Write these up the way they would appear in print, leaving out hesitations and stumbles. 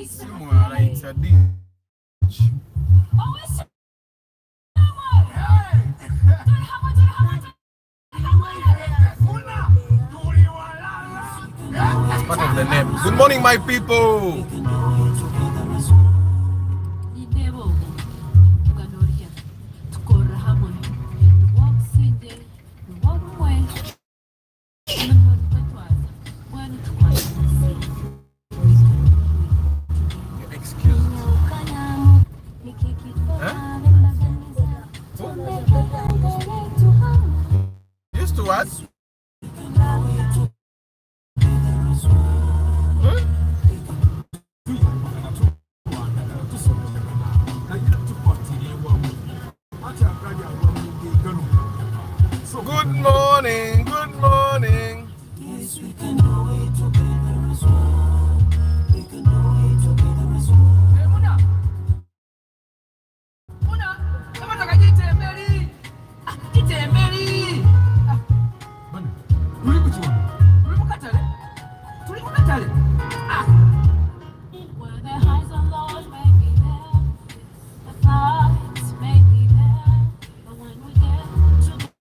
Simwala, it's a ditch. It's part of the name. Good morning, my people. Used to what? Good morning, good morning. Yes, we can know it together as one. We can know it together as one. Hey, Muna! Muna! Come on, Mary! Mary! Muna, where are you going? Where the highs and lows may be there, the fights may be there, but when we get together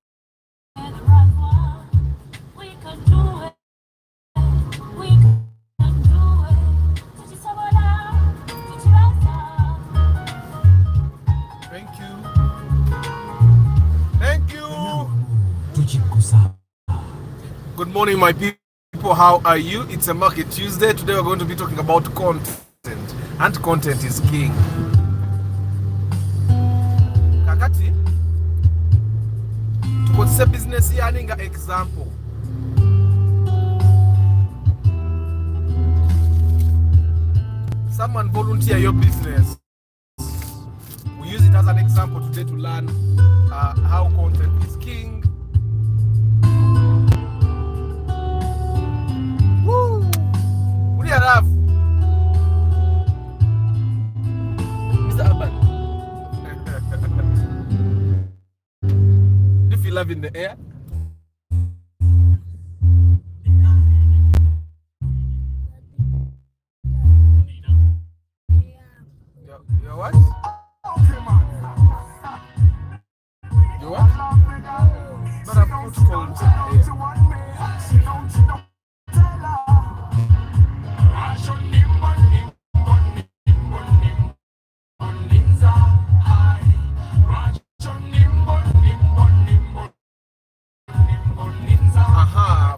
as one, we can do it. We can do it. Thank you. Thank you. Good morning, my people. How are you? It's a Market Tuesday. Today we're going to be talking about content, and content is king. Kakati, tukozesa business yani nga example. Someone volunteer your business. We use it as an example today to learn how content is king. Woo! What do you have? Mr. Urban. Do you feel love in the air? Your what? Your what? But I've put cold air.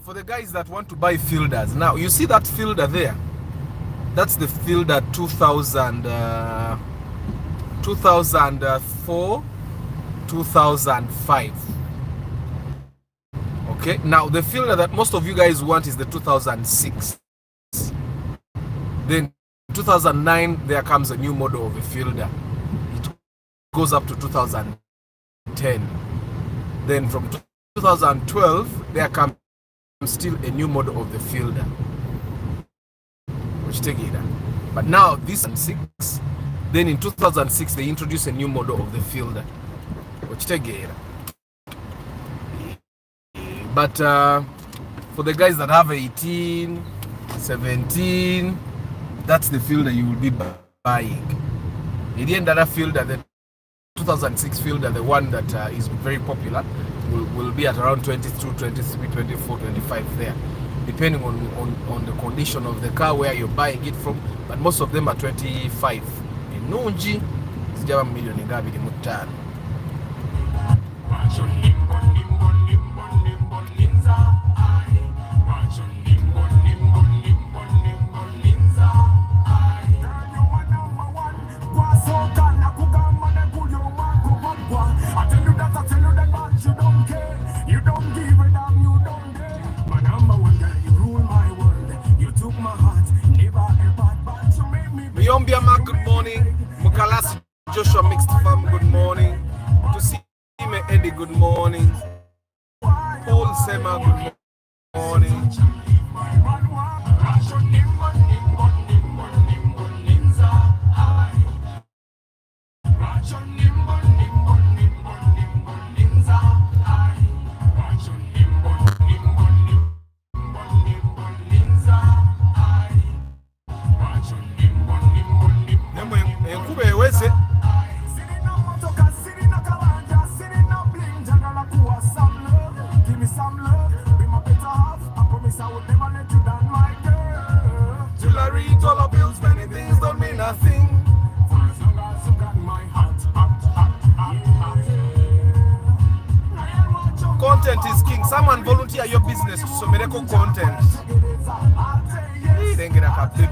For the guys that want to buy fielders, now you see that fielder there, that's the fielder 2004 2005. Okay, now the fielder that most of you guys want is the 2006. Then 2009 there comes a new model of a fielder. It goes up to 2010. Then from 2012 there comes still a new model of the fielder, which take it. But now this is 6. Then in 2006 they introduced a new model of the fielder, which take it. But for the guys that have 18, 17, that's the fielder you will be buying. In the end, that fielder, the 2006 fielder, the one that is very popular, will be at around 22, 23, 24, 25 there, depending on the condition of the car, where you're buying it from. But most of them are 25. In Nunji, it's just $1 million. Miyombiama, good morning. Mukalasi Joshua Mixed Farm, good morning. To see me Eddie, good morning. Paul Sema, good morning. content is king. Someone volunteer your business to somereko content. Then get a baby.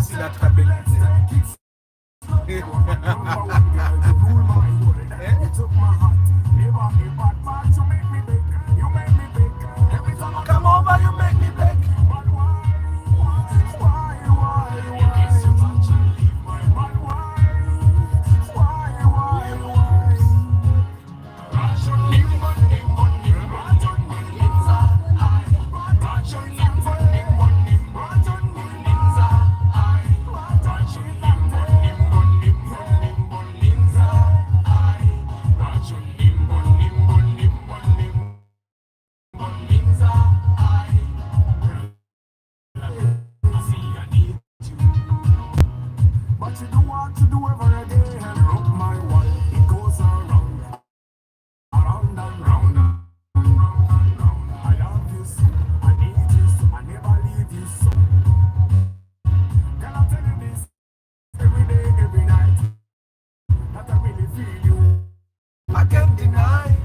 See that baby. Come over, you make me beg. I can't deny.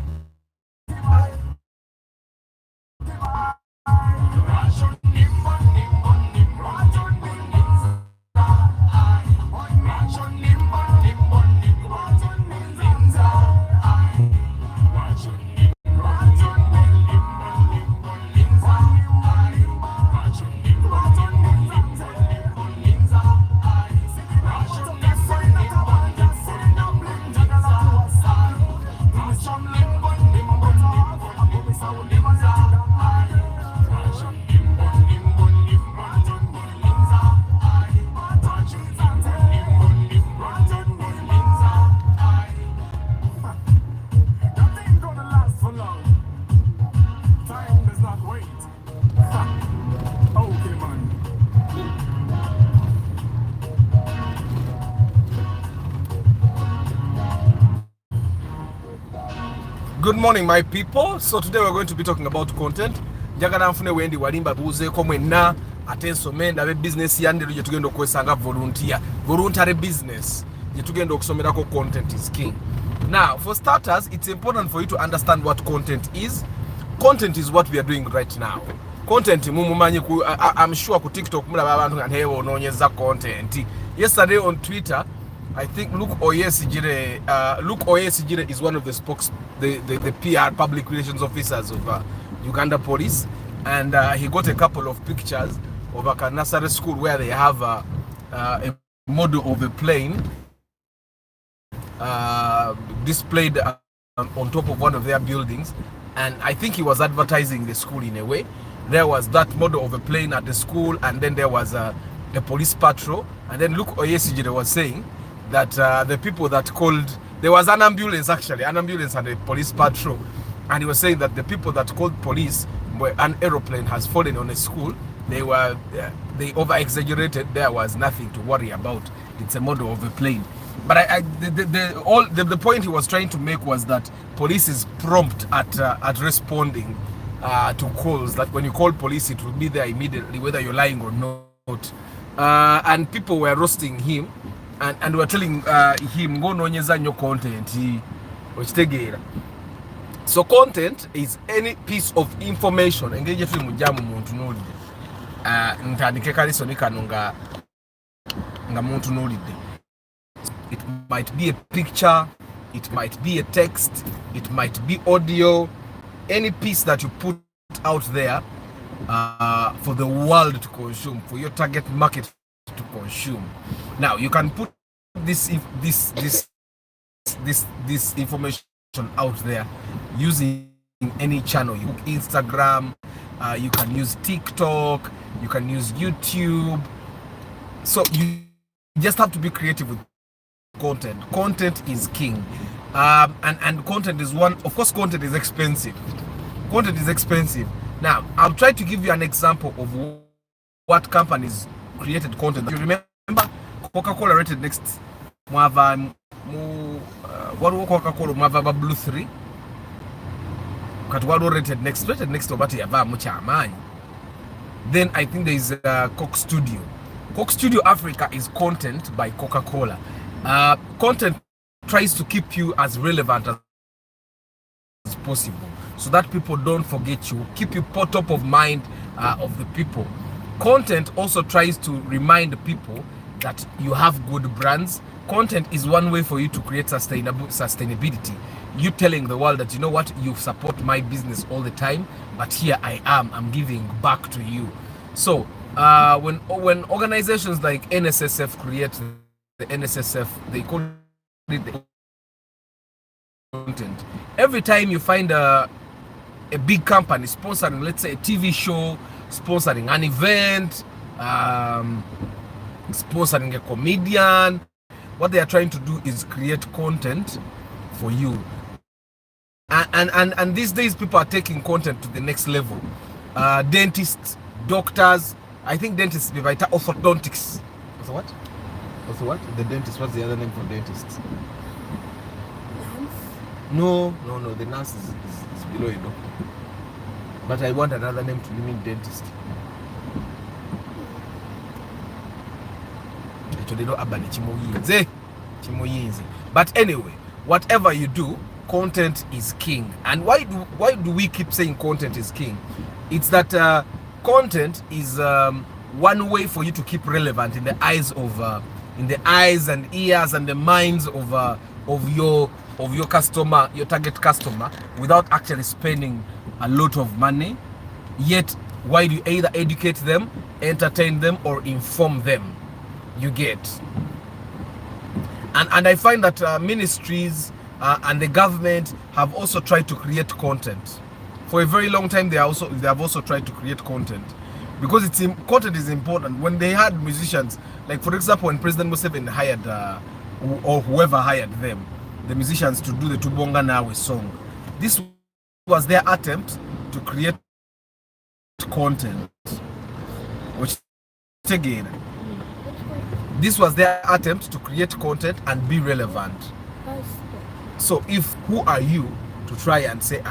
Good morning, my people. So today we're going to be talking about content. Njagala nfune wendi walimba buuzeeko mwenna ate nsome ndabe business yange lye tugenda okwesanga voluntary business gye tugenda okusomerako. Content is king. Now, for starters, it's important for you to understand what content is. Content is what we are doing right now. Content mumumanyi I'm sure ku TikTok mulaba abantu nga nteewo onoonyeza content. Yesterday on Twitter, I think Luke Oyesigire is one of the the PR public relations officers of Uganda police, and he got a couple of pictures of a nursery school where they have a model of a plane displayed on top of one of their buildings, and I think he was advertising the school in a way. There was that model of a plane at the school, and then there was a police patrol, and then Luke Oyesigire was saying that the people that called, there was an ambulance and a police patrol, and he was saying that the people that called police where an aeroplane has fallen on a school, they over exaggerated. There was nothing to worry about. It's a model of a plane. But the point he was trying to make was that police is prompt at responding to calls. That when you call police, it will be there immediately, whether you're lying or not. And people were roasting him. And we're telling him go nonyeza nyo content okitegeera. So content is any piece of information engeri tuli mujamu muntu nolide ntandike kaliso ni kano nga muntu nolide. It might be a picture, it might be a text, it might be audio, any piece that you put out there for the world to consume, for your target market to consume. Now you can put this information out there using any channel. You Instagram, you can use TikTok, you can use YouTube. So you just have to be creative with content. Content is king, and content is one. Of course, content is expensive. Content is expensive. Now I'll try to give you an example of what companies created content. You remember Coca-Cola rated next mwava waliwo Coca-Cola mwava Blue 3 kati waliwo rated next obati yavaamu kyamaanyi. Then I think there is Coke Studio. Coke Studio Africa is content by Coca-Cola. Content tries to keep you as relevant as possible. so that people don't forget you, keep you top of mind of the people. Content also tries to remind people that you have good brands. Content is one way for you to create sustainability. You telling the world that, you know what, you support my business all the time, but here I am, I'm giving back to you. So when organizations like NSSF create the NSSF, they call it the content. Every time you find a big company sponsoring, let's say, a TV show, sponsoring an event, sponsoring a comedian, what they are trying to do is create content for you. And these days people are taking content to the next level. Dentists, doctors, I think dentists, orthodontics. What's what? What's what? The dentist, what's the other name for dentists? No, the nurse is below, you know. But I want another name to mean dentist. But anyway, whatever you do, content is king. And why do we keep saying content is king? It's that content is one way for you to keep relevant in the eyes and ears and the minds of your customer, your target customer, without actually spending a lot of money. Yet, why do you either educate them, entertain them, or inform them? You get. And I find that ministries and the government have also tried to create content. For a very long time, they have also tried to create content, because content is important. When they had musicians, like for example, when President Museveni hired or whoever hired them, the musicians, to do the Tubonga Nawe song, this was their attempt to create content. Which again, this was their attempt to create content and be relevant. So who are you to try and say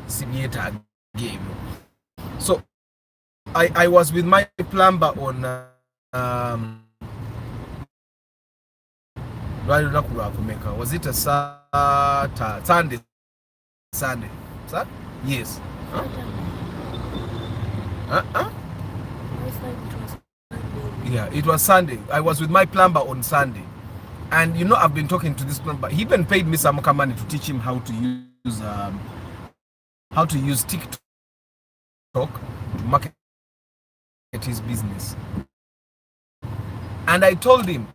simulator game? So I was with my plumber on was it a Sunday? Sunday? Sir? Yes. Yeah, it was Sunday. I was with my plumber on Sunday. And you know, I've been talking to this plumber. He even paid me some money to teach him how to use TikTok to market his business. And I told him,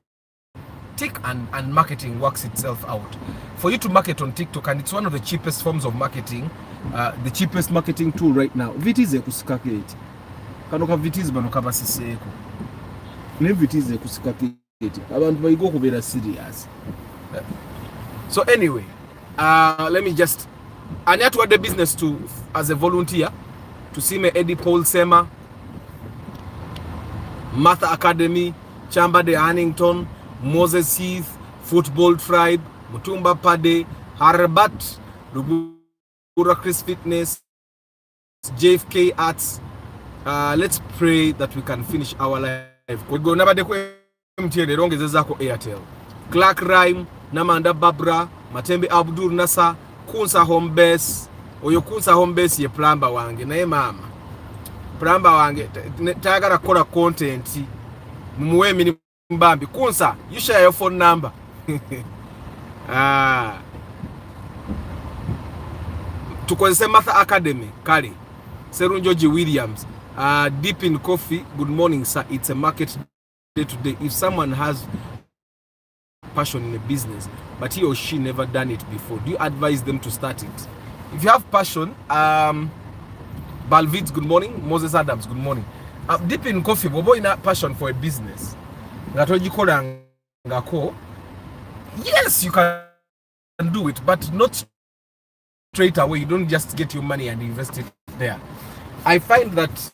TikTok and marketing works itself out. For you to market on TikTok, and it's one of the cheapest forms of marketing, the cheapest marketing tool right now. Vitize kusikaketi. Kanoka vitize banoka basiseko. Ne vitize kusikaketi. Abantu bayigo kubera serious. So anyway, let me just, I need to add the business to as a volunteer to see me Eddie Paul Sema, Martha Academy, Chamba de Hannington, Moses Heath, Football Tribe, Mutumba Pade, Harbat, Rubura Chris Fitness, JFK Arts. Let's pray that we can finish our life. We go never MTN rongeze zako Airtel. Clark Rhyme, Namanda Babra, Matembe Abdul Nasa, Kunsa Home Base. Oyo Kunsa Home Base ye plumber wange naye mama. Plumber wange tagara kola content. Mumuwe mini mbambi. Kunsa, you share your phone number. Tukozese Martha Academy, Kali. Serunjoji Williams. Deep in Coffee, good morning sir. It's a market today. If someone has passion in a business but he or she never done it before, do you advise them to start it? If you have passion, Balvids, good morning. Moses Adams, good morning. Deep in Coffee, bobo ina passion for a business. Yes, you can do it, but not straight away. You don't just get your money and invest it there. I find that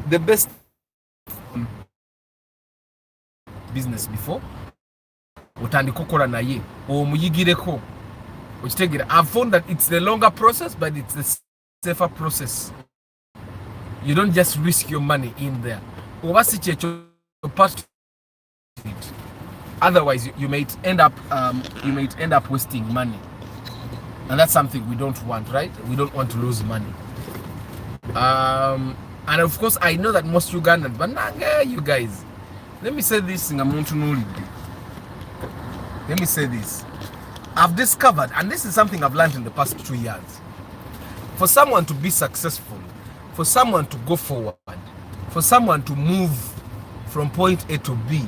the best business before utandikokora naye omuyigireko ukitegera. I've found that it's the longer process, but it's the safer process. You don't just risk your money in there. Otherwise you might end up wasting money. And that's something we don't want, right? We don't want to lose money. And of course, I know that most Ugandans, but you guys, let me say this in Let me say this. I've discovered, and this is something I've learned in the past 2 years, for someone to be successful, for someone to go forward, for someone to move from point A to B,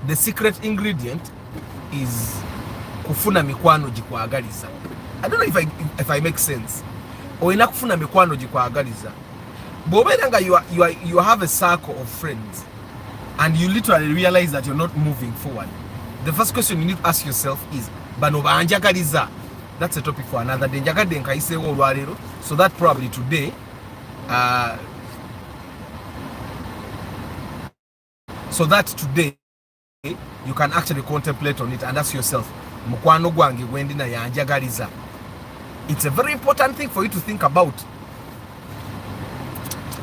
the secret ingredient is kufuna mikwano jikwagaliza. I don't know if I make sense. Oina kufuna mikwano jikwagaliza. Bobenanga you have a circle of friends and you literally realize that you're not moving forward. The first question you need to ask yourself is bano banjagaliza. That's a topic for another day. So that probably today you can actually contemplate on it and ask yourself, mukwano gwange gwendina yanjagaliza. It's a very important thing for you to think about.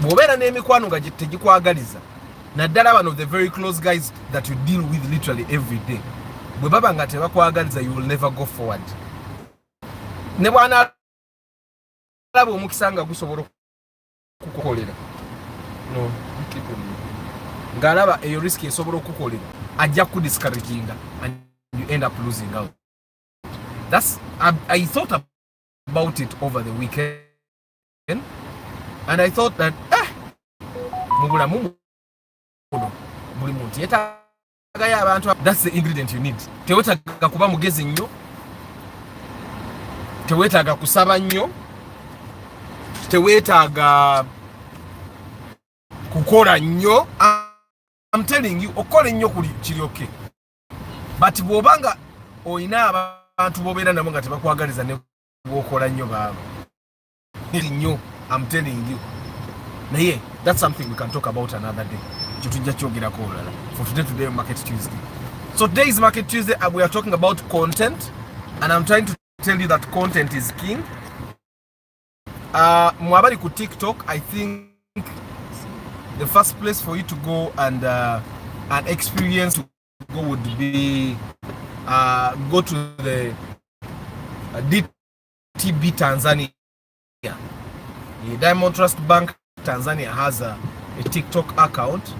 Bwobera n'emikwano nga tegikwagaliza, naddala one of the very close guys that you deal with literally every day, bwe baba nga tebakwagaliza, you will never go forward. Ne bwana alaba omukisa nga gusobola okukolera, no, ng'alaba eyo risk esobola okukolera, ajja kudiscouraginga and you end up losing out. I thought about it over the weekend and I thought that that's the ingredient you need. Tewetaaga kuba mugezi nnyo, tewetaaga kusaba nnyo, tewetaaga kukola nnyo. I'm telling you, okole nnyo kiri okay. But bw'obanga oyina abantu bobeera nabo nga tebakwagaliza ne bw'okola nnyo baabo nnyo, I'm telling you. Naye, that's something we can talk about another day. For today Market Tuesday. So today is Market Tuesday and we are talking about content, and I'm trying to tell you that content is king. Mwabali ku TikTok, I think the first place for you to go and experience to go would be go to the DTB Tanzania. The Diamond Trust Bank Tanzania has a TikTok account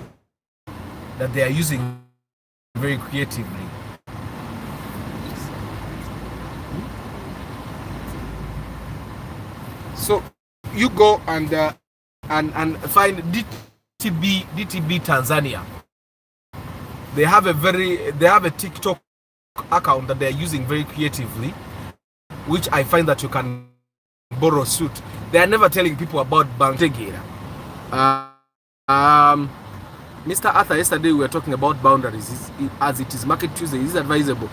that they are using very creatively. So you go and find DTB Tanzania. They have a TikTok account that they are using very creatively, which I find that you can borrow suit. They are never telling people about Bantegera. Mr. Arthur, yesterday we were talking about boundaries. As it is Market Tuesday, is it advisable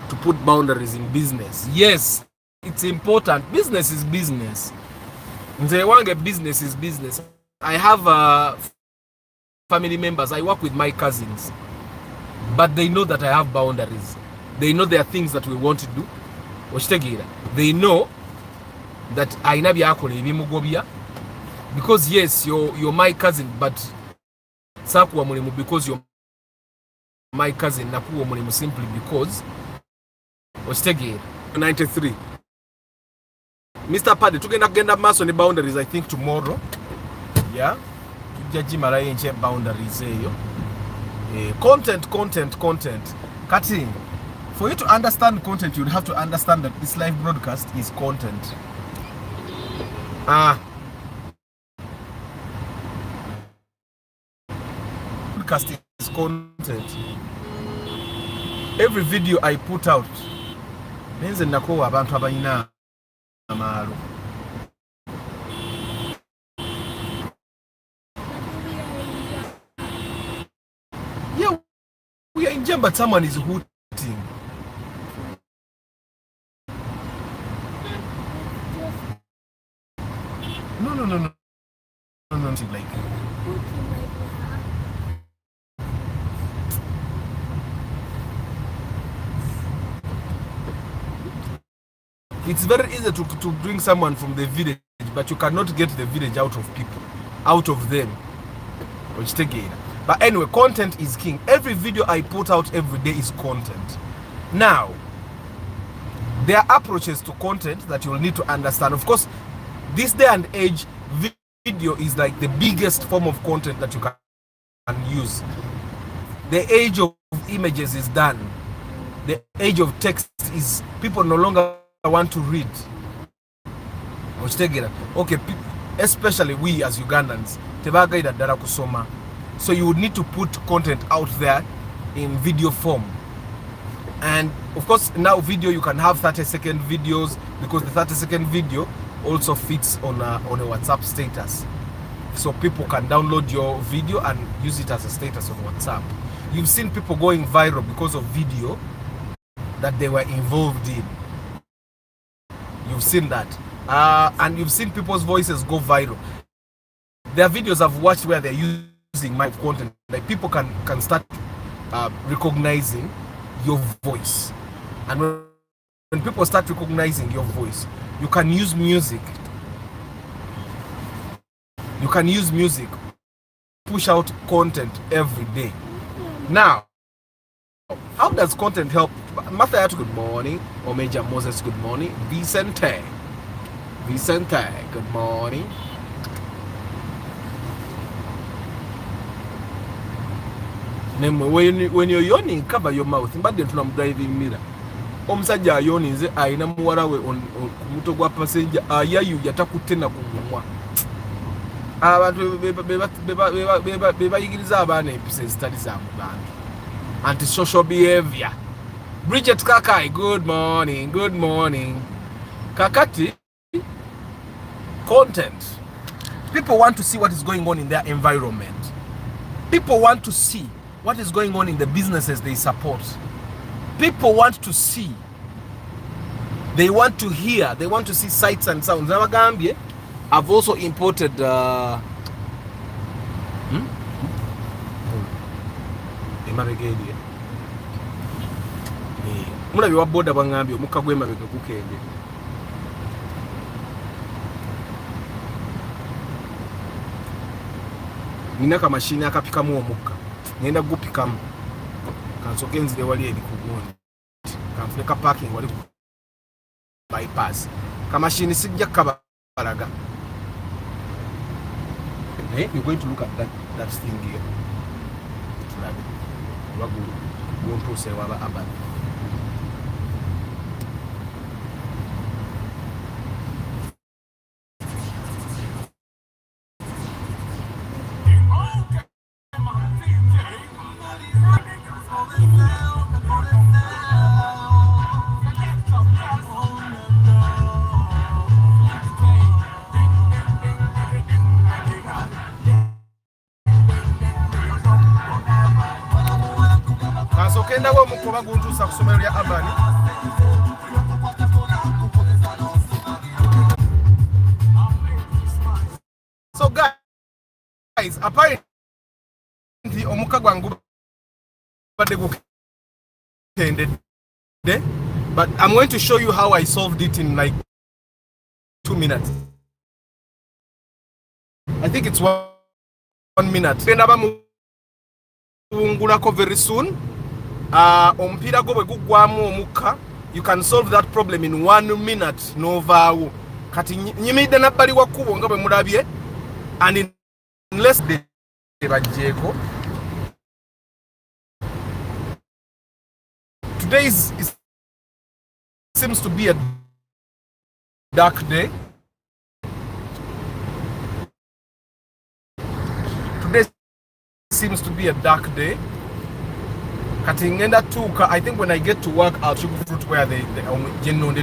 to put boundaries in business? Yes, it's important. Business is business. Business is business. I have family members. I work with my cousins, but they know that I have boundaries. They know there are things that we want to do. They know that I because yes, you're my cousin, but because you're my cousin, simply because 93. Mr. Paddy, tugenda maso ni boundaries, I think tomorrow. Yeah, jaji maraye nche boundaries eyo. Content. Cutting. For you to understand content, you'd have to understand that this live broadcast is content. Broadcasting is content. Every video I put out, benze nako abantu abayina amalo. Yeah, we are in jam, but someone is hooting. No, like it's very easy to bring someone from the village, but you cannot get the village out of people, out of them. But anyway, content is king. Every video I put out every day is content. Now, There are approaches to content that you'll need to understand. Of course, this day and age, video is like the biggest form of content that you can use. The age of images is done. The age of text is, people no longer want to read. Okay, especially we as Ugandans, so you would need to put content out there in video form. And of course, now video, you can have 30-second videos, because the 30-second video also fits on a WhatsApp status. So people can download your video and use it as a status on WhatsApp. You've seen people going viral because of video that they were involved in. You've seen that. And you've seen people's voices go viral. There are videos I've watched where they're using my content. Like, people can start recognizing your voice. And when people start recognizing your voice, you can use music. You can use music, push out content every day. Now, how does content help? Matthias, good morning. Omeja Moses, good morning. Vicente, good morning. When you're yawning, cover your mouth. But then from driving mirror. Omusajja ayonize ayina muwala we kumuto gwa passenger ayayu yatakutena kumumwa. Abantu bebayigiriza abaana empisa ezitali za mu bantu. Anti-social behavior. Bridget Kakai, good morning, good morning. Kakati, content. People want to see what is going on in their environment. People want to see what is going on in the businesses they support. People want to see. They want to hear. They want to see sights and sounds. Now, Gambia, I've also imported. Mulabi wa boda bangambye omukka gw'emabega gukende. Nina kamashini akapikamu omukka. Ngenda gupikamu. Kansoke nzire wali eri ku gundi. Kanfuleka parking wali ku bypass. Kamashini sijja kabalaga. Hey, you're going to look at that thing here. Won't say wala abad. So guys, apparently omuka gwangu badde gukende, but I'm going to show you how I solved it in like 2 minutes. I think it's 1 minute. Very soon. Ompira go bwe gugwamu omuka, you can solve that problem in 1 minute novaawo. Kati nyimidde nabbali wa kkubo nga bwe mulabye, and in less than bajjeeko. Today seems to be a dark day. Today seems to be a dark day. Katingenda tuka, I think when I get to work, I'll shoot fruit where the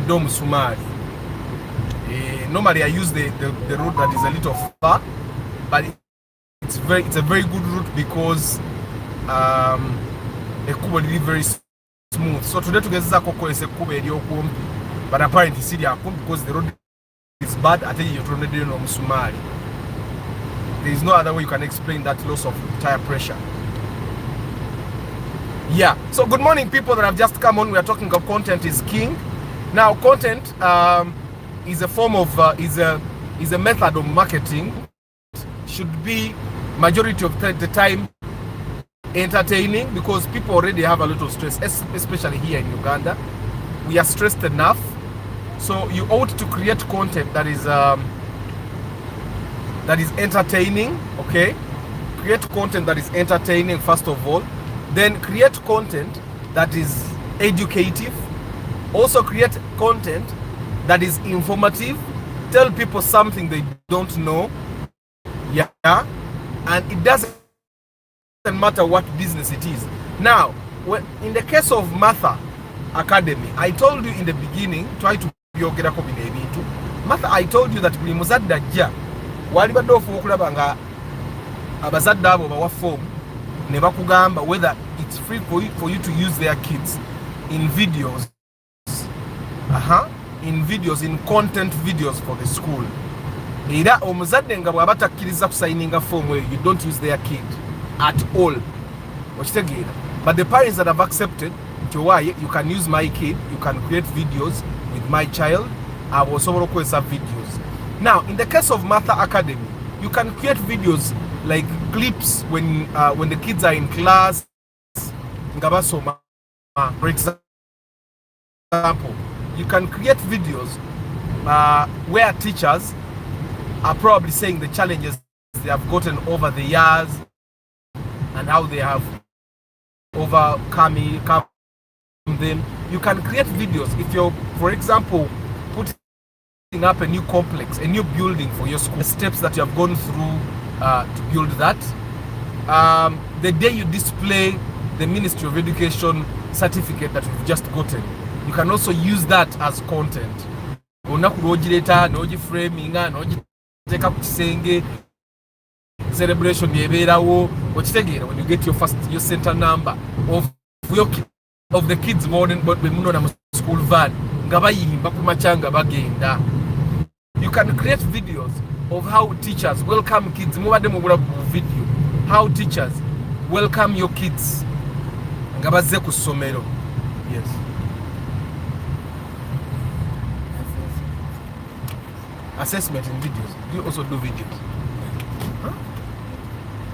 dome sumari. Normally I use the route that is a little far, but it's a very good route because the kubo is very smooth. So today tugezeza koko ese kubo eri okumpi, but apparently siri akumpi because the road is bad. I think you're no musumari. There is no other way you can explain that loss of tire pressure. Yeah, so good morning people that have just come on. We are talking about content is king. Now content is a form of is a method of marketing. Should be majority of the time entertaining, because people already have a lot of stress, especially here in Uganda. We are stressed enough. So you ought to create content that is entertaining. Okay, create content that is entertaining first of all, then create content that is educative. Also create content that is informative. Tell people something they don't know. Yeah, and it doesn't matter what business it is. Now, in the case of Martha Academy, I told you in the beginning, try to byogera ko bino ebintu. Martha, I told you that buli muzadde ajja wali badde ofuba okulaba nga abazadde abo bawa form ne bakugamba whether it's free for you to use their kids in videos. In content videos for the school. Era omuzadde nga bw'aba takkiriza kusayininga form where you don't use their kid at all. But the parents that have accepted, you can use my kid, you can create videos with my child. I will also request videos. Now, in the case of Martha Academy, you can create videos like clips when the kids are in class. For example, you can create videos where teachers are probably saying the challenges they have gotten over the years and how they have overcome them. You can create videos if you're, for example, putting up a new complex, a new building for your school, the steps that you have gone through to build that. The day you display the Ministry of Education certificate that you've just gotten, you can also use that as content. Celebration when you get your center number of the kids modern but school van. You can create videos of how teachers welcome kids. Video how teachers welcome your kids. Yes. Assessment in videos. Do you also do videos? Huh?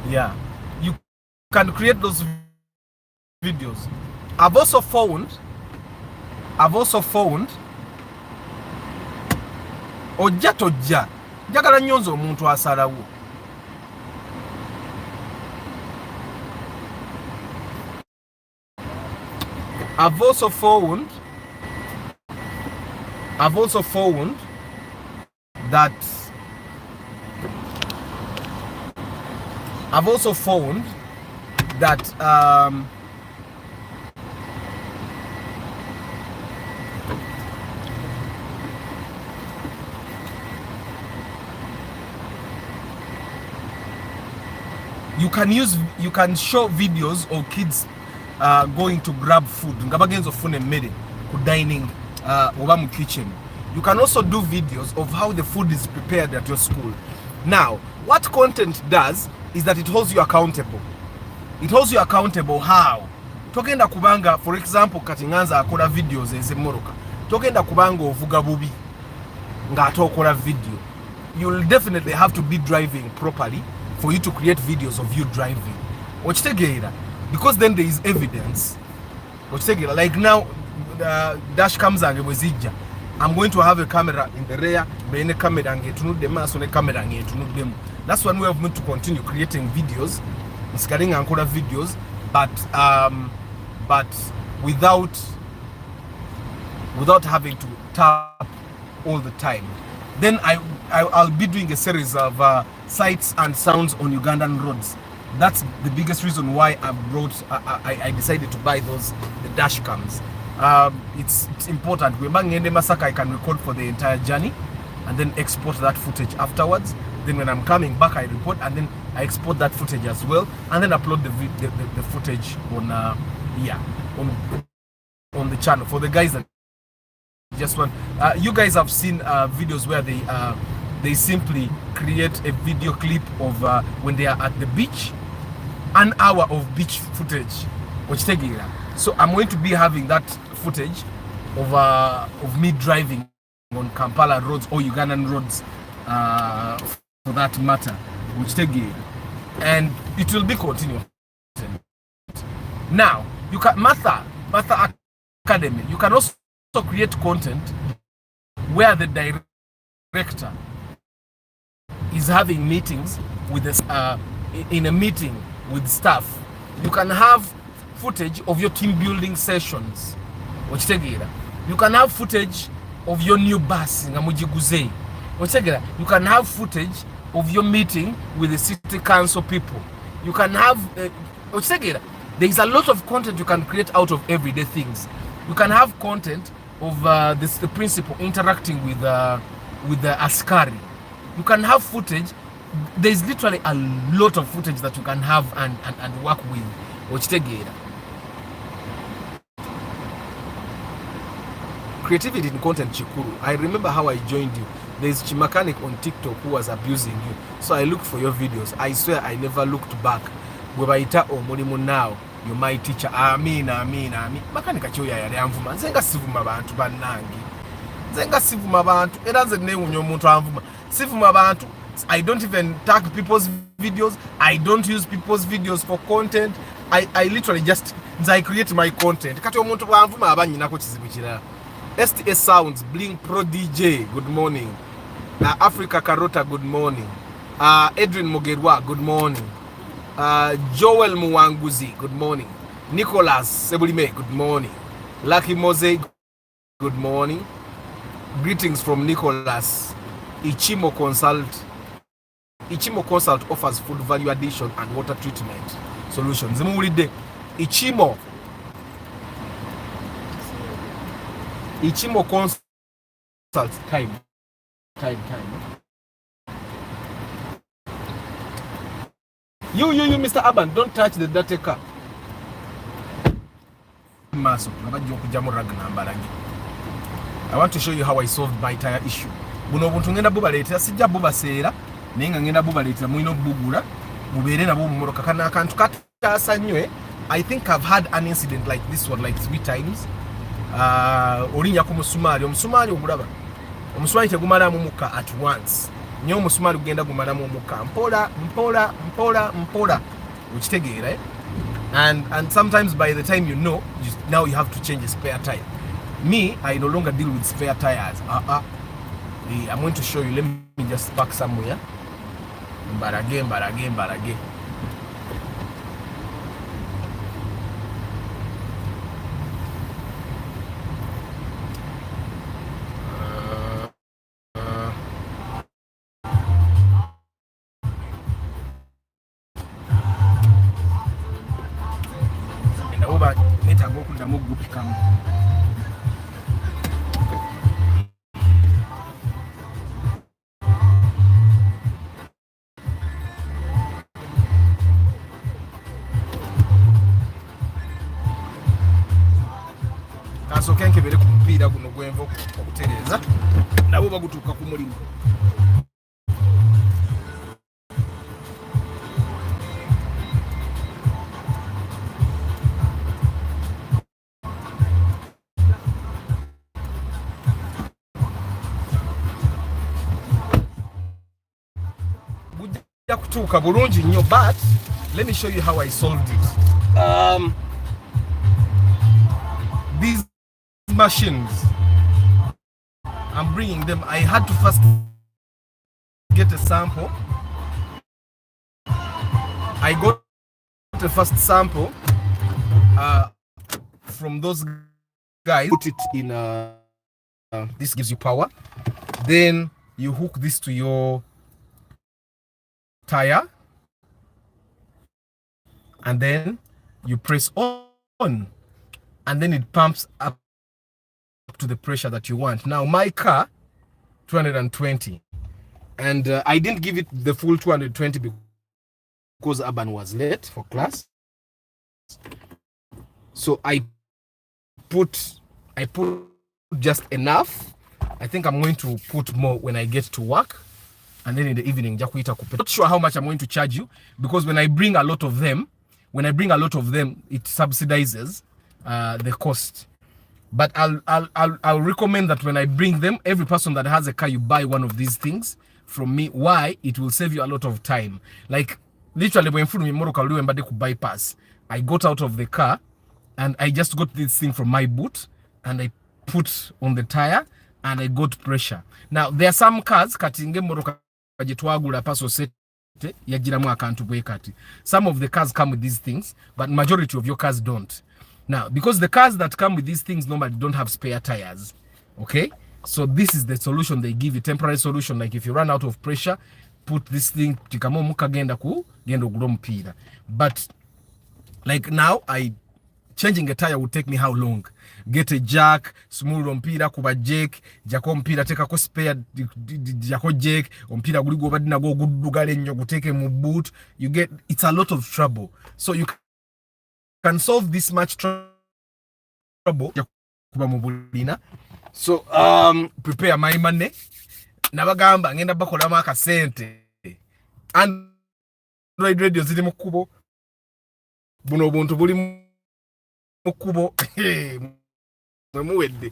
Yeah. You can create those videos. I've also found ojja njagala nyonza omuntu asalawo. I've also found that you can show videos of kids going to grab food ngabagenzo fune mmere ku dining oba mu kitchen. You can also do videos of how the food is prepared at your school. Now, what content does is that it holds you accountable. It holds you accountable how? Togenda kubanga, for example, kati nganza akola videos ez'emmoroka. Togenda kubanga ovuga bubi nga ate okola video. You'll definitely have to be driving properly for you to create videos of you driving. Okitegeera? Because then there is evidence. Okitegeera? Like now, dash cams ange bwezijja. I'm going to have a camera in the rear, bene camera ngetunudde maaso ne camera ngetunuddemu. That's one way of me to continue creating videos. Nsigalinga nkola videos, but without having to tap all the time. Then I'll be doing a series of sights and sounds on Ugandan roads. That's the biggest reason why I decided to buy the dash cams. It's important. When Ngende Masaka, I can record for the entire journey and then export that footage afterwards. Then when I'm coming back, I report and then I export that footage as well, and then upload the footage on the channel for the guys that just want. You guys have seen videos where they simply create a video clip of when they are at the beach, an hour of beach footage. So I'm going to be having that footage of me driving on Kampala roads or Ugandan roads for that matter, and it will be continuous. Now you can Martha Academy, you can also create content where the director is having meetings with the, in a meeting with staff. You can have footage of your team building sessions. You can have footage of your new bus. You can have footage of your meeting with the city council people. You can have there is a lot of content you can create out of everyday things. You can have content of the principal interacting with the askari. You can have footage. There is literally a lot of footage that you can have and work with. Creativity in content chikuru. I remember how I joined you. There's a mechanic on TikTok who was abusing you. So I looked for your videos. I swear I never looked back. Webaita omulimo now. You're my teacher. Amen. Mechanic achoya yali anvuma. Nzenga sivuma bantu banangi. Nzenga sivuma bantu. Era nze ne unyo muntu anvuma. Sivuma bantu. I don't even tag people's videos. I don't use people's videos for content. I literally just create my content. Kati omuntu anvuma abanyinako kizibu kirala. STS Sounds, Bling Pro DJ, good morning. Africa Carota, good morning. Edwin Mogerwa, good morning. Joel Muwanguzi, good morning. Nicholas Sebulime, good morning. Lucky Mose, good morning. Greetings from Nicholas. Ichimo Consult offers food value addition and water treatment solutions. Ichimo Consult time. You, Mr. Aban, don't touch the data car. I want to show you how I solved my tire issue. Buno buntu ngenda buba leta sijja buba seera nenga ngenda buba leta muino bugula mubere nabo mumoroka kana akantu katasanywe. I think I've had an incident like this one like 3 times. Olinya ku omusumali ogulaba omusumali tegumala mu muka at once nyo omusumali gugenda gumala mu muka mpola ukitegeera and sometimes by the time you know now you have to change a spare tire. Me, I no longer deal with spare tires. I'm going to show you. Let me just park somewhere. Barage. Kenke bere ku mpira guno gwenva okutereza nabo bagutuka ku mulimu. Bujja kutuuka bulungi nnyo, but let me show you how I solved it. These machines, I'm bringing them. I had to first get a sample. I got the first sample from those guys. Put it in this gives you power. Then you hook this to your tire and then you press on and then it pumps up to the pressure that you want. Now my car 220 and I didn't give it the full 220 because Urban was late for class, so I put just enough. I think I'm going to put more when I get to work, and then in the evening not sure how much I'm going to charge you, because when I bring a lot of them it subsidizes the cost. But I'll recommend that when I bring them, every person that has a car, you buy one of these things from me. Why? It will save you a lot of time. Like literally when bypass, I got out of the car and I just got this thing from my boot and I put on the tire and I got pressure. Now there are some cars katinge moroka jitwagula paso set yagiramu akantu bwekati. Some of the cars come with these things, but majority of your cars don't. Now, because the cars that come with these things normally don't have spare tires, okay? So this is the solution they give you, temporary solution. Like if you run out of pressure, put this thing, tikamo muka genda mpira. But like now, changing a tire would take me how long? Get a jack, smooth mpira, kuba jack, jako mpira, take a spare, jako jack, mpira guligo badina go gudugale nyogo take mu boot. You get, it's a lot of trouble. So you can solve this much trouble. So prepare my money. Nabagamba ngenda bakola maka sente. Android radio zili mukubo. Buno buntu buli mukubo. Muwede.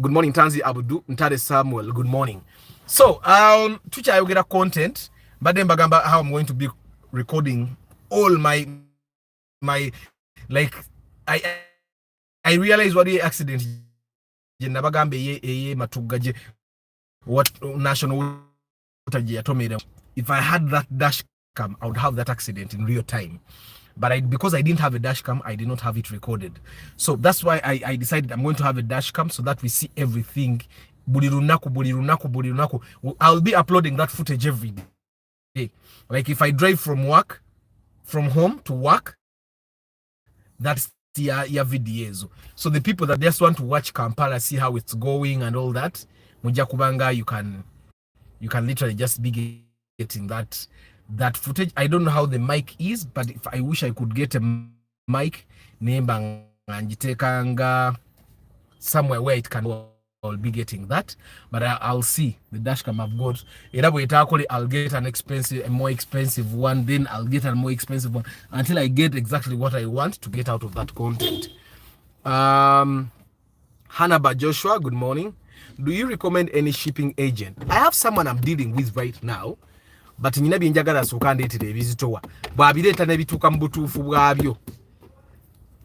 Good morning Tanzi Abudu, Ntare Samuel. Good morning. So Twitch I will get a content, but then bagamba how I'm going to be recording all my like I realize what the accident nabagambe ye matugaje what national if I had that dash cam I would have that accident in real time, but because I didn't have a dash cam I did not have it recorded. So that's why I decided I'm going to have a dash cam so that we see everything. Bulirunaku. I'll be uploading that footage every day. Like if I drive from home to work, that's your videos. So the people that just want to watch Kampala, see how it's going and all that, Mujakubanga, you can literally just be getting that footage. I don't know how the mic is, but if I wish I could get a mic, somewhere where it can. I'll be getting that, but I'll see the dashcam I've got. I'll get a more expensive one, then I'll get a more expensive one until I get exactly what I want to get out of that content. Hannah Joshua, good morning. Do you recommend any shipping agent? I have someone I'm dealing with right now, but ninabi njagala sukandetire ebizitowa bwabireta nebituka mbutuufu bwabyo.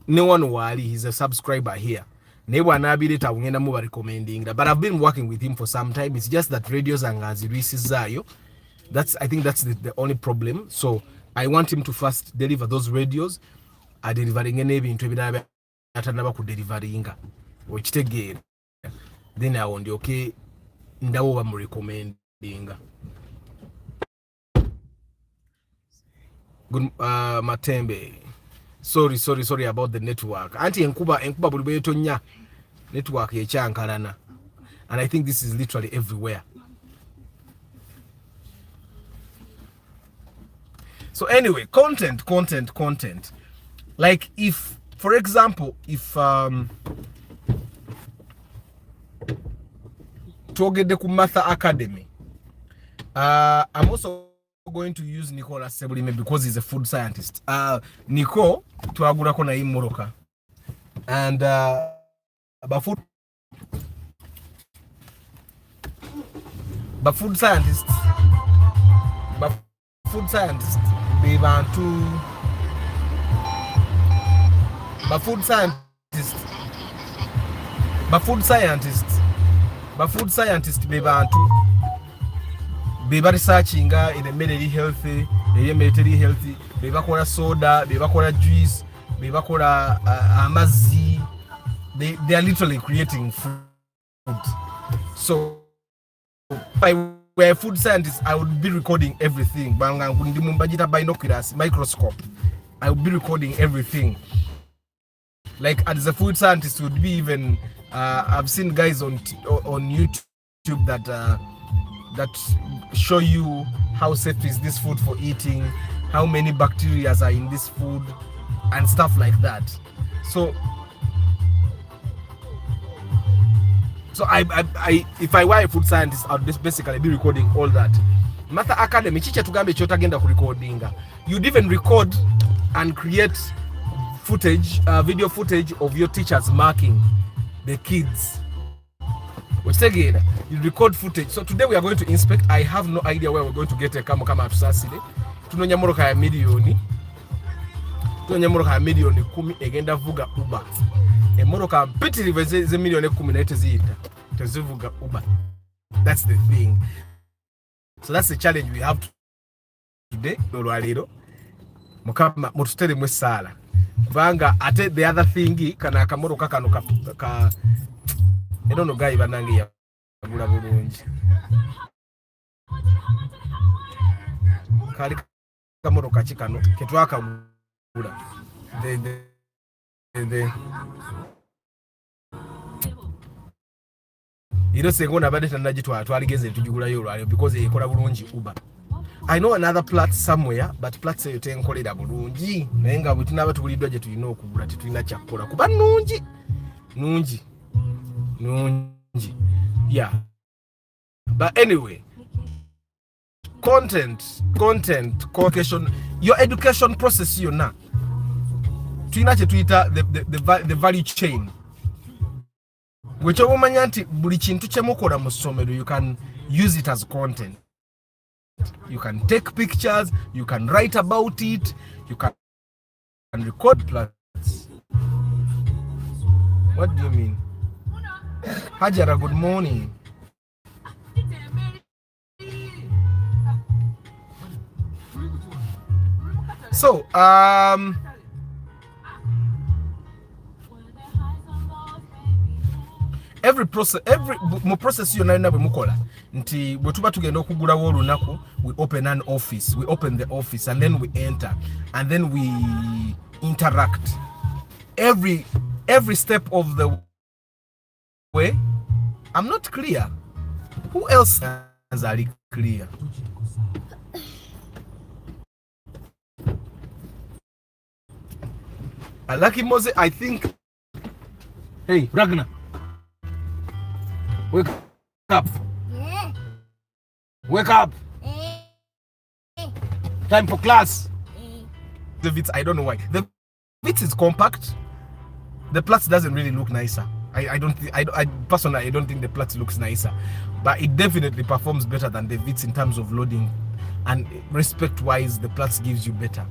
No one worry, he's a subscriber here. But I've been working with him for some time. It's just that radios and zayo. I think that's the only problem. So I want him to first deliver those radios. I delivering any into atanaba ku deliveringa. Which take then I want okay. Ndawo I'm recommending. Good Matembe. Sorry about the network. Anti enkuba buli nya network yechankalana. And I think this is literally everywhere. So anyway, content. Like if, for example, if Togede Kumatha Academy, I'm also going to use Nicola Sebulime because he's a food scientist. Nico tuagura kona imoroka. And but food scientists they want to but food scientists they want to be researching in a medically healthy, mentally healthy, be bakola soda, be bakola juice, be bakola amazi. They are literally creating food. So if I were a food scientist, I would be recording everything. Binoculars, microscope. I would be recording everything. Like as a food scientist, would be even. I've seen guys on YouTube that show you how safe is this food for eating, how many bacteria are in this food, and stuff like that. So I if I were a food scientist, I'd basically be recording all that. Matha Academy, chicha tugambe chota genda ku recordinga. You'd even record and create footage, video footage of your teachers marking the kids. Which again, you record footage. So today we are going to inspect. I have no idea where we're going to get a kama tusasile. Tunonyamoroka ya milioni 10 egenda vuga Uber. Emotoka mpitirivu ez'emiliyoni 10 teziyita tezivuga Uber. That's the thing. So that's the challenge we have today. Olwaleero mukama mututeremu essaala kubanga ate the other thing kana akamotoka kano ka eno gayi banange yagula bulungi kali kamotoka kikano ketwakagula the iro sengona bade tanagitwala twaligeze tujigulayo olwaleero because ekola bulungi Uber. I know another plat somewhere, but plats eyo tenkolera bulungi naye nga bwe tunaba tubuliddwa gye tulina okugula tetulina kyakkola kuba nungi yeah. But anyway, content communication, your education process yonna tulina kye tuyita the value chain. Wekyoba omanya nti buli kintu kyemukola mu ssomero you can use it as content. You can take pictures, you can write about it, you can record plots. What do you mean? Hajara, good morning. So, every process yonna bwe mukola nti bwe tuba tugenda okugulawo olunaku we open an office, we open the office and then we enter and then we interact every step of the way. I'm not clear. Who else is clear? Lucky Mose, I think. Hey, Ragnar. Wake up. Yeah. Wake up. Time for class. The Vitz, I don't know why. The Vitz is compact. The Platz doesn't really look nicer. I personally, I don't think the Platz looks nicer. But it definitely performs better than the Vitz in terms of loading. And respect-wise, the Platz gives you better.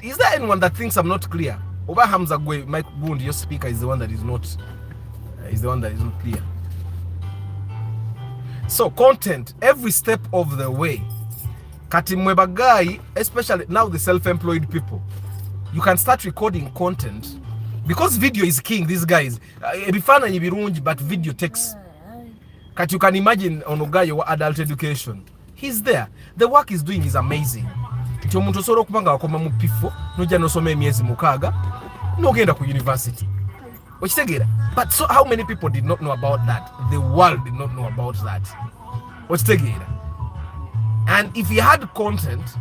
Is there anyone that thinks I'm not clear? Oba Hamza Gwe, Mike Bund, your speaker is the one that is not clear. So content, every step of the way. Kati mweba guy, especially now the self-employed people, you can start recording content because video is king. These guys, ebifana yibirungi, but video takes. Kati you can imagine onogayo wa adult education. He's there. The work he's doing is amazing. Ti omuntu osobola okubanga wakoma mu pifo nojja nosoma emyezi mukaaga nogenda ku university. Okitegeera? But so how many people did not know about that? The world did not know about that. Okitegeera? And if he had content,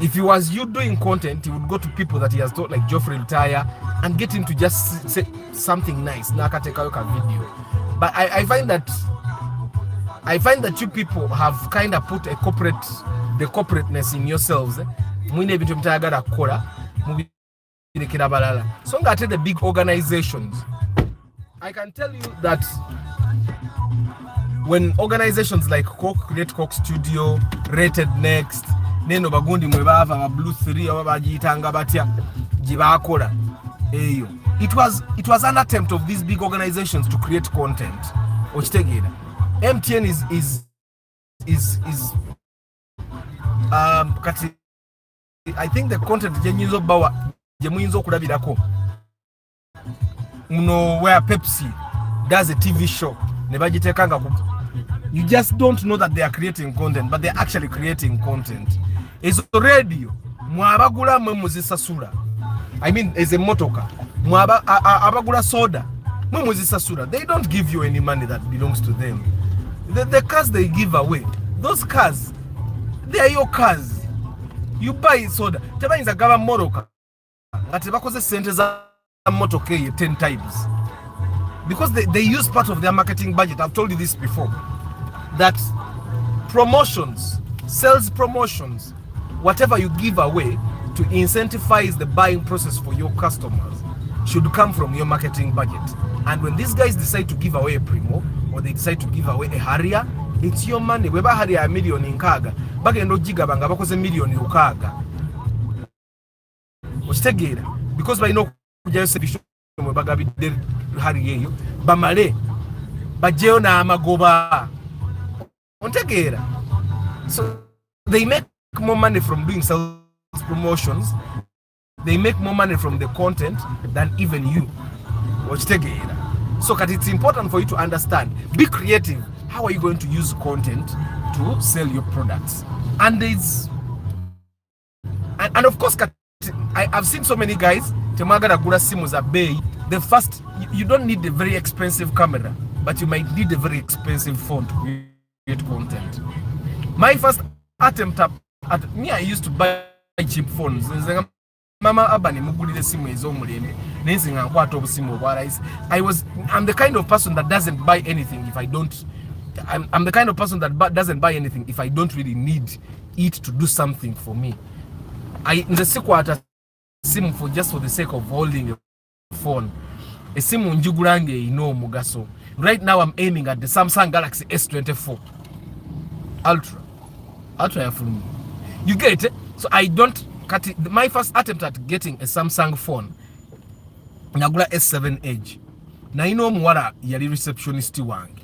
if he was you doing content, he would go to people that he has taught, like Geoffrey Lutaya, and get him to just say something nice. Nakateka yoka video. But I find that you people have kind of put the corporateness in yourselves. Mwine bintu mtayagala kukola mubirekera balala. So ngate the big organizations. I can tell you that when organizations like Create Coke Studio, Rated Next, Neno Bagundi Mwebava, ba Blue 3 oba bagiyitanga batya gibakola eyo. It was an attempt of these big organizations to create content. Okitegeera. MTN is kati I think the content jenyizo bawa jemuyinzo okulabirako muno where Pepsi does a TV show ne bagitekanga you just don't know that they are creating content, but they're actually creating content. Is radio mwabagula mwe muzisasula, I mean as a motoka abagula soda mwe muzisasula. They don't give you any money that belongs to them. The cars they give away, those cars, they are your cars. You buy soda. Tebayinza gaba motoka nga tebakoze sente za motoka 10 times because they use part of their marketing budget. I've told you this before, that promotions, sales promotions, whatever you give away to incentivize the buying process for your customers should come from your marketing budget. And when these guys decide to give away a Primo or they decide to give away a Harrier, it's your money. Weba Harrier a million in kaga bagenda gigabanga bakoze million ukaga okitegeera because by no kujayo mwe bagabidde hari eyo bamale bajjeyo n'amagoba ontegeera. So they make more money from doing sales promotions, they make more money from the content than even you. So it's important for you to understand, be creative. How are you going to use content to sell your products? And of course I've seen so many guys temagara gula simu za bei. The first, you don't need a very expensive camera, but you might need a very expensive phone to create content. My first attempt at me, I used to buy cheap phones. Mama abani mugulire simu ezomulembe nenzi nga nkwata obusimu obwalais. I'm the kind of person that doesn't buy anything if I don't. I'm the kind of person that doesn't buy anything if I don't really need it to do something for me. Nze simu for just for the sake of holding a phone. A simu njugulange ino mugaso. Right now I'm aiming at the Samsung Galaxy S24 Ultra from you get it. So I don't cut it. My first attempt at getting a Samsung phone nagula S7 Edge. Na ino muwala yali receptionist wange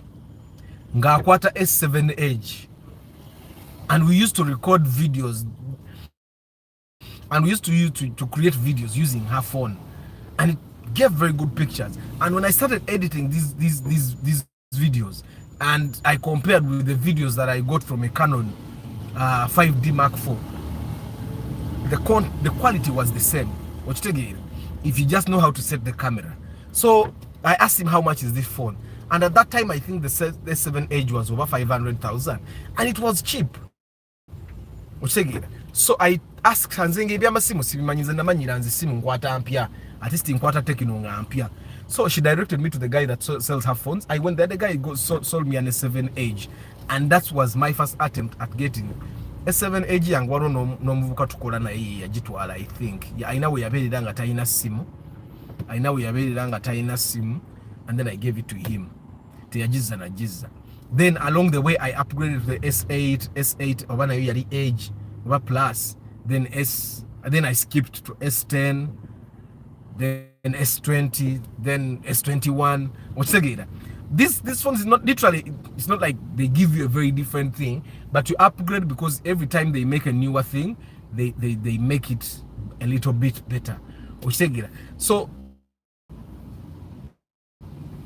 nga akwata S7 Edge, and we used to record videos, and we used to use to create videos using her phone, and it gave very good pictures. And when I started editing these videos, and I compared with the videos that I got from a Canon 5D Mark IV, the quality was the same. If you just know how to set the camera. So I asked him how much is this phone, and at that time I think the S7 Edge was over 500,000, and it was cheap. So I asked Hanzenge bya masimu sibimanyize namanyira nzi simu nkwata ampia, at least nkwata Tecno nga ampia. So she directed me to the guy that sells her phones. I went there, the guy sold me an S7 Edge, and that was my first attempt at getting S7 Edge. Yang waro no muvuka tukola na yeye yagitwala. I think I know we yabeerera nga talina simu, and then I gave it to him. Teyagiza na giza. Then along the way I upgraded to the S8 obana yo yali Edge over plus, then I skipped to S10, then S20, then S21. This phone is not literally, it's not like they give you a very different thing, but you upgrade because every time they make a newer thing, they make it a little bit better. So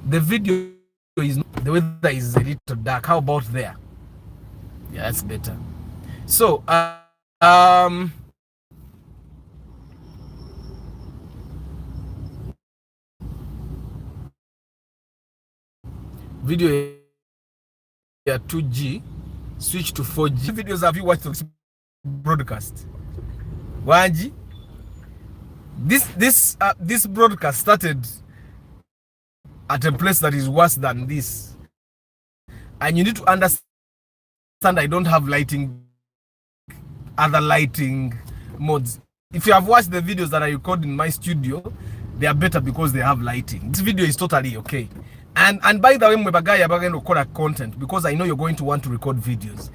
the video is, the weather is a little dark. How about there? Yeah, that's better. So video ya 2G, switch to 4G. Videos have you watched this broadcast? 1G. This broadcast started at a place that is worse than this, and you need to understand I don't have other lighting modes. If you have watched the videos that I record in my studio, they are better because they have lighting. This video is totally okay. And by the way, I'm going to record content because I know you're going to want to record videos.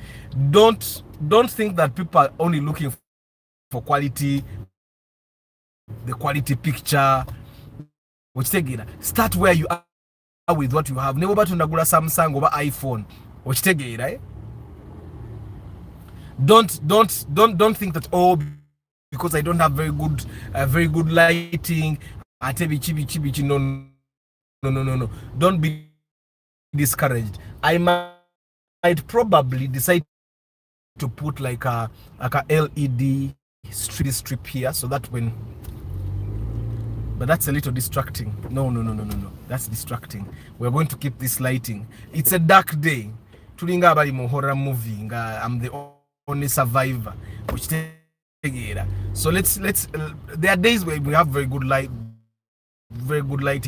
Don't think that people are only looking for quality, the quality picture. Start where you are with what you have. Never about to nagula Samsung over iPhone. Right? Don't think that, oh, because I don't have very good lighting, I tell you chibi. No. Don't be discouraged. I might probably decide to put like a LED strip here, so that when, but that's a little distracting. No. That's distracting. We're going to keep this lighting. It's a dark day. Tulinga bali mu horror movie. I'm the only survivor. So let's. There are days where we have very good lighting.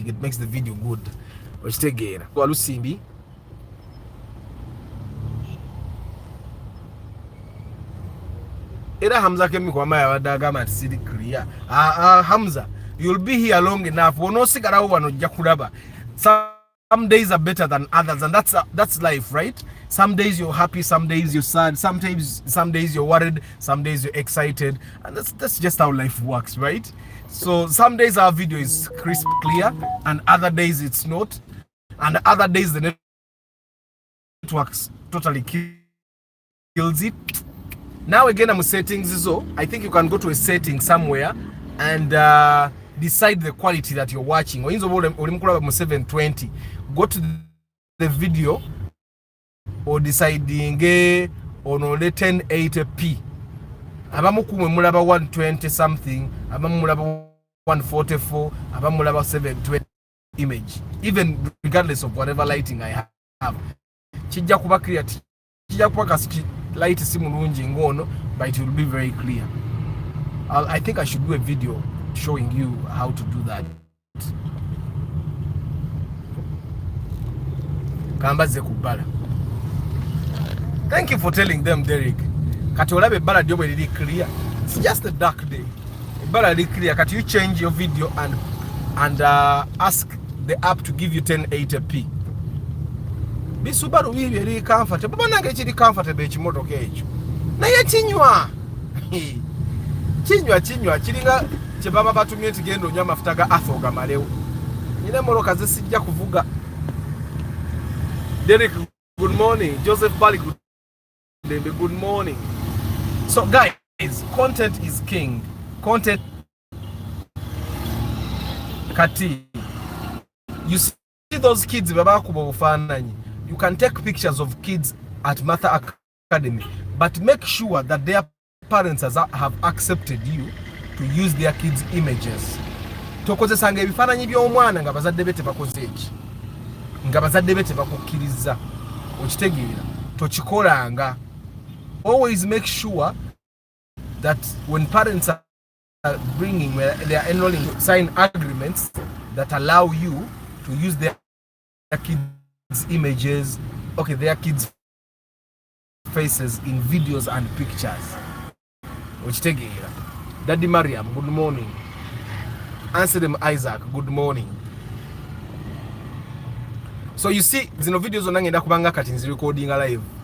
It makes the video good. Walusimbi. Era Hamza kemi kwa maya wadagama sidi clear. Hamza, you'll be here long enough. Wono sigara wano jakuraba. Some days are better than others, and that's life, right? Some days you're happy, some days you're sad, some days you're worried, some days you're excited, and that's just how life works, right? So some days our video is crisp clear and other days it's not, and other days the networks totally kills it. Now again I'm settings, so I think you can go to a setting somewhere and decide the quality that you're watching. When you're 720, go to the video or deciding on 1080p. Abamu kumwe mulaba 120 something, abamu mulaba 144, abamu mulaba 720 image, even regardless of whatever lighting I have. Kijja kuba clear, kijja kuba kasi light si mulungi ngono, but it will be very clear. I think I should do a video showing you how to do that. Kambaze kubala. Thank you for telling them, Derek. Kati olabe bala diobo really clear. It's just a dark day. Bala really clear. Kati you change your video and ask the app to give you 1080p. Bisubaru bibi really comfortable. Baba nange chiri comfortable ekimotoka ekyo. Naye kinywa. Kinywa kiringa kye baba batumye tigendo nya mafuta ga afoga malewo. Nyine moroka zisijja kuvuga. Derek, good morning. Joseph Bali, good morning. So guys, content is king. Content kati. You see those kids you can take pictures of kids at Matha Academy, but make sure that their parents have accepted you to use their kids' images. Tokozesanga ebifaananyi by'omwana nga bazadde bete bakozeeki. Nga bazadde bete bakukkiriza. Okitegeera. Tokikolanga. Always make sure that when parents are bringing, they are enrolling, sign agreements that allow you to use their kids' images, okay, their kids' faces in videos and pictures. Which take it. Daddy Mariam, good morning. Answer them Isaac, good morning. So you see, zino videos onangenda kubanga kati nzi recording live.